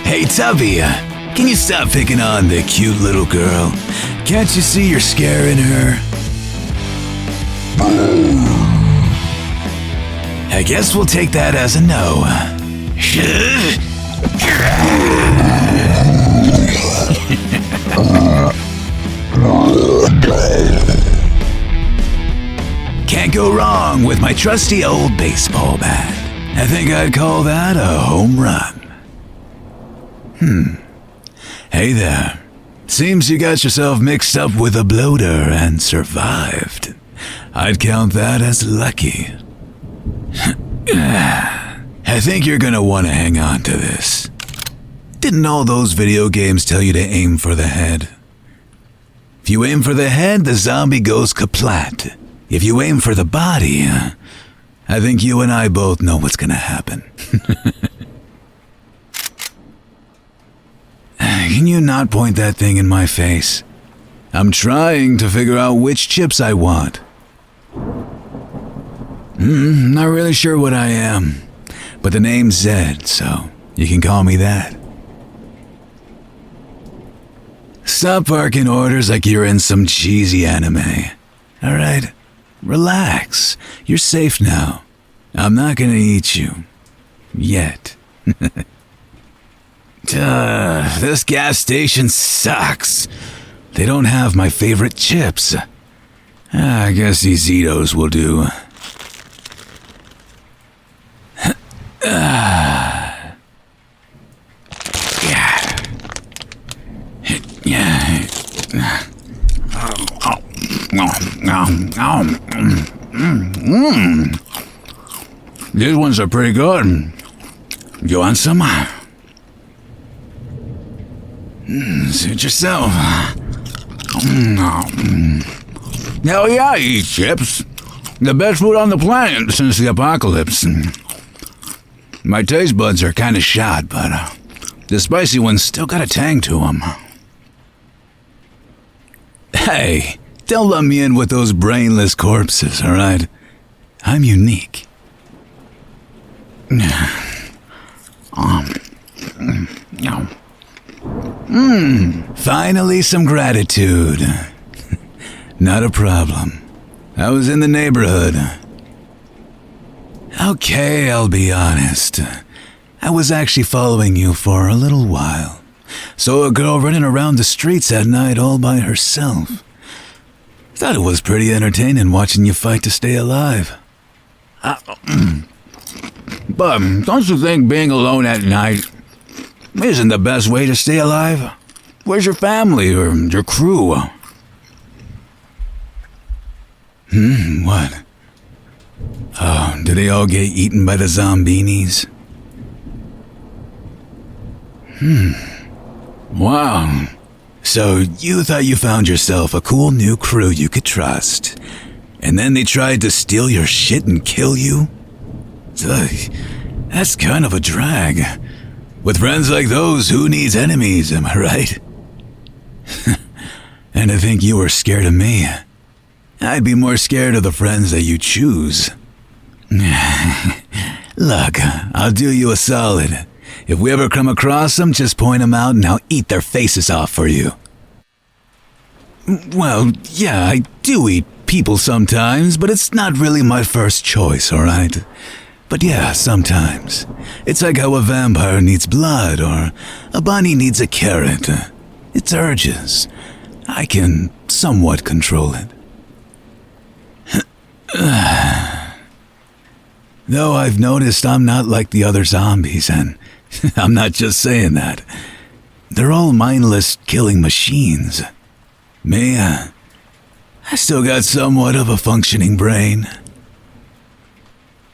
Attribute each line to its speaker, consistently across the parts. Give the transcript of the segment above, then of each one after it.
Speaker 1: Hey Tubby, can you stop picking on the cute little girl? Can't you see you're scaring her? I guess we'll take that as a no. Can't go wrong with my trusty old baseball bat. I think I'd call that a home run. Hey there. Seems you got yourself mixed up with a bloater and survived. I'd count that as lucky. I think you're gonna want to hang on to this. Didn't all those video games tell you to aim for the head? If you aim for the head, the zombie goes kaplat. If you aim for the body, I think you and I both know what's gonna happen. Can you not point that thing in my face? I'm trying to figure out which chips I want. Not really sure what I am, but the name's Zed, so you can call me that. Stop barking orders like you're in some cheesy anime. Alright, relax. You're safe now. I'm not gonna eat you. Yet. This gas station sucks. They don't have my favorite chips. I guess these Zetos will do. These ones are pretty good. You want some? Suit yourself. Hell yeah, I eat chips. The best food on the planet since the apocalypse. My taste buds are kind of shot, but the spicy ones still got a tang to them. Hey, don't let me in with those brainless corpses, alright? I'm unique. Finally, some gratitude. Not a problem. I was in the neighborhood. Okay, I'll be honest. I was actually following you for a little while. Saw a girl running around the streets at night all by herself. Thought it was pretty entertaining watching you fight to stay alive. But don't you think being alone at night isn't the best way to stay alive? Where's your family or your crew? What? Oh, did they all get eaten by the zombinis? Wow. So you thought you found yourself a cool new crew you could trust, and then they tried to steal your shit and kill you? Ugh, that's kind of a drag. With friends like those, who needs enemies, am I right? And I think you were scared of me. I'd be more scared of the friends that you choose. Look, I'll do you a solid. If we ever come across them, just point them out and I'll eat their faces off for you. Well, yeah, I do eat people sometimes, but it's not really my first choice, alright? But yeah, sometimes. It's like how a vampire needs blood or a bunny needs a carrot. It's urges. I can somewhat control it. Though I've noticed I'm not like the other zombies, and I'm not just saying that. They're all mindless killing machines. Me, I still got somewhat of a functioning brain.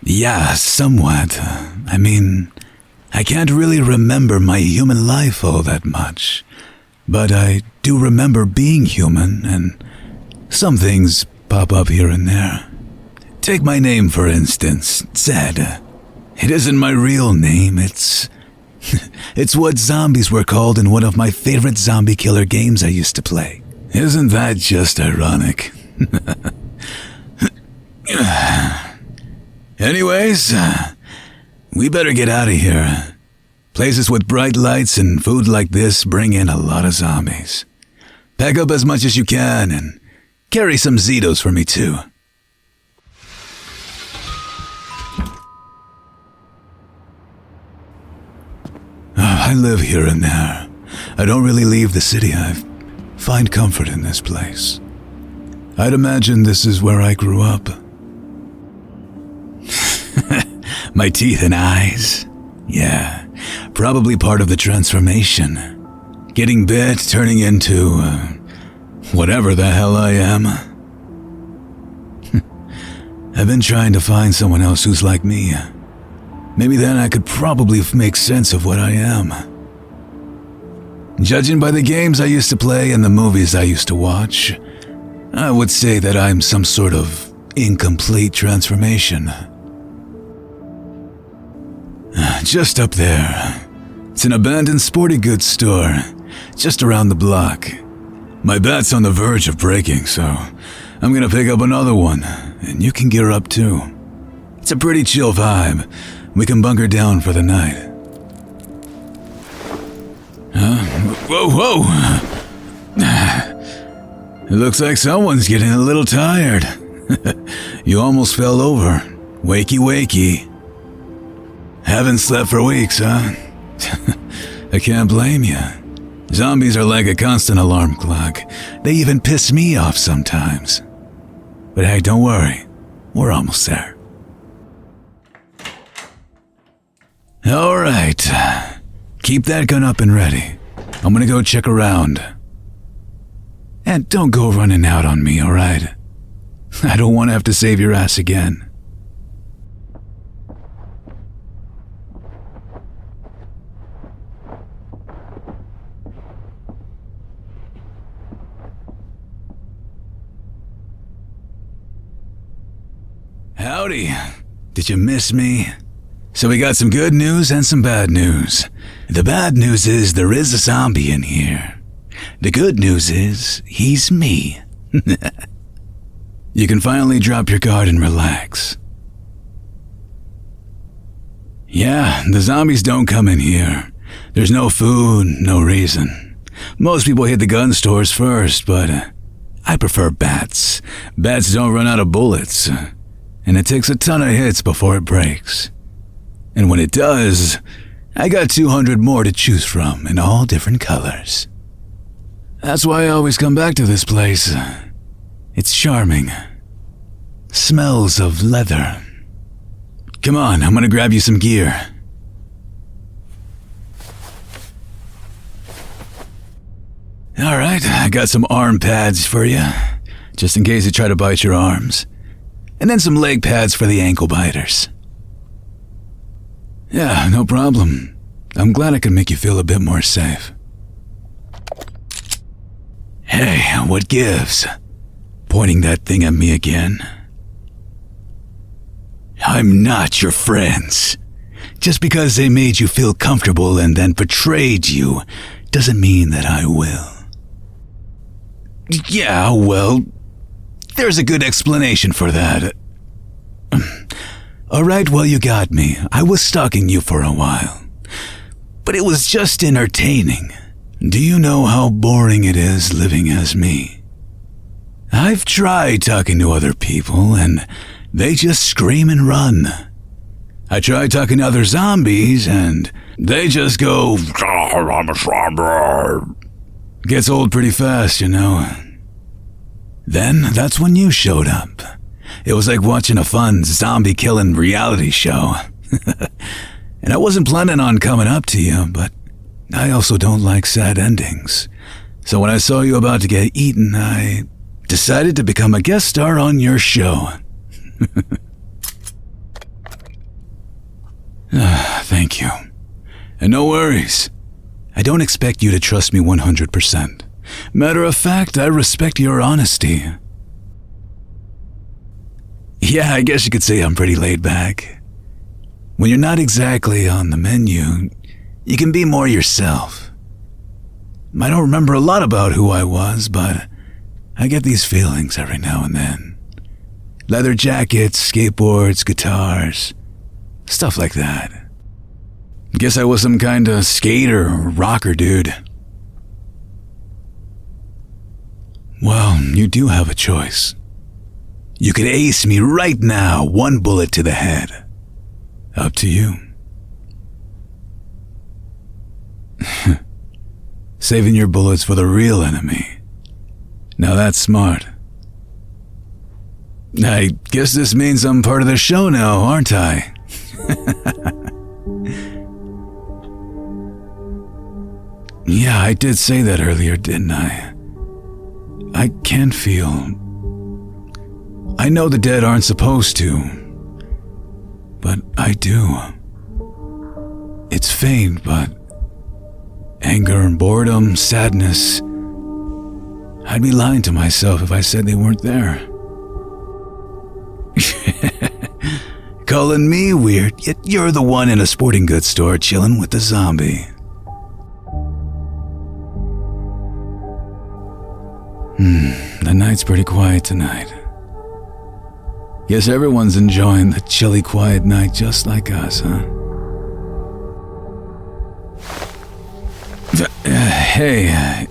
Speaker 1: Yeah, somewhat. I mean, I can't really remember my human life all that much. But I do remember being human, and some things pop up here and there. Take my name, for instance, Zed. It isn't my real name, it's what zombies were called in one of my favorite zombie killer games I used to play. Isn't that just ironic? Anyways, we better get out of here. Places with bright lights and food like this bring in a lot of zombies. Pack up as much as you can and carry some Zetos for me too. I live here and there. I don't really leave the city. I find comfort in this place. I'd imagine this is where I grew up. My teeth and eyes. Yeah, probably part of the transformation. Getting bit, turning into whatever the hell I am. I've been trying to find someone else who's like me. Maybe then I could probably make sense of what I am. Judging by the games I used to play and the movies I used to watch, I would say that I'm some sort of incomplete transformation. Just up there. It's an abandoned sporting goods store, just around the block. My bat's on the verge of breaking, so I'm gonna pick up another one, and you can gear up too. It's a pretty chill vibe. We can bunker down for the night. Whoa! It looks like someone's getting a little tired. You almost fell over. Wakey. Haven't slept for weeks, huh? I can't blame you. Zombies are like a constant alarm clock. They even piss me off sometimes. But hey, don't worry. We're almost there. Alright. Keep that gun up and ready. I'm gonna go check around. And don't go running out on me, alright? I don't want to have to save your ass again. Howdy. Did you miss me? So we got some good news and some bad news. The bad news is there is a zombie in here. The good news is he's me. You can finally drop your guard and relax. Yeah, the zombies don't come in here. There's no food, no reason. Most people hit the gun stores first, but I prefer bats. Bats don't run out of bullets, and it takes a ton of hits before it breaks. And when it does, I got 200 more to choose from in all different colors. That's why I always come back to this place. It's charming. Smells of leather. Come on, I'm gonna grab you some gear. Alright, I got some arm pads for you, just in case you try to bite your arms. And then some leg pads for the ankle biters. Yeah, no problem. I'm glad I can make you feel a bit more safe. Hey, what gives? Pointing that thing at me again. I'm not your friends. Just because they made you feel comfortable and then betrayed you doesn't mean that I will. Yeah, well, there's a good explanation for that. Alright, well, you got me. I was stalking you for a while. But it was just entertaining. Do you know how boring it is living as me? I've tried talking to other people, and they just scream and run. I tried talking to other zombies, and they just go... Gets old pretty fast, you know. Then, that's when you showed up. It was like watching a fun zombie-killing reality show. And I wasn't planning on coming up to you, but I also don't like sad endings. So when I saw you about to get eaten, I decided to become a guest star on your show. Thank you. And no worries. I don't expect you to trust me 100%. Matter of fact, I respect your honesty. Yeah, I guess you could say I'm pretty laid back. When you're not exactly on the menu, you can be more yourself. I don't remember a lot about who I was, but I get these feelings every now and then. Leather jackets, skateboards, guitars, stuff like that. Guess I was some kind of skater or rocker dude. Well, you do have a choice. You could ace me right now, one bullet to the head. Up to you. Saving your bullets for the real enemy. Now that's smart. I guess this means I'm part of the show now, aren't I? Yeah, I did say that earlier, didn't I? I can feel... I know the dead aren't supposed to, but I do. It's faint, but anger and boredom, sadness. I'd be lying to myself if I said they weren't there. Calling me weird, yet you're the one in a sporting goods store chilling with the zombie. The night's pretty quiet tonight. Guess everyone's enjoying the chilly, quiet night just like us, huh? Hey,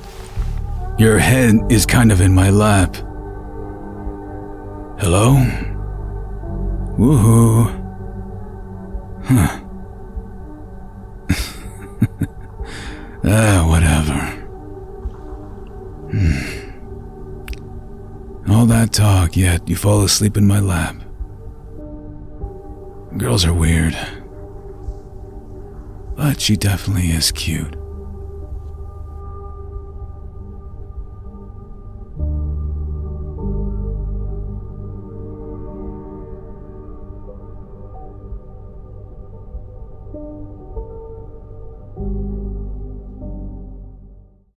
Speaker 1: your head is kind of in my lap. Hello? Woohoo. Huh. Whatever. All that talk, yet you fall asleep in my lap. Girls are weird. But she definitely is cute.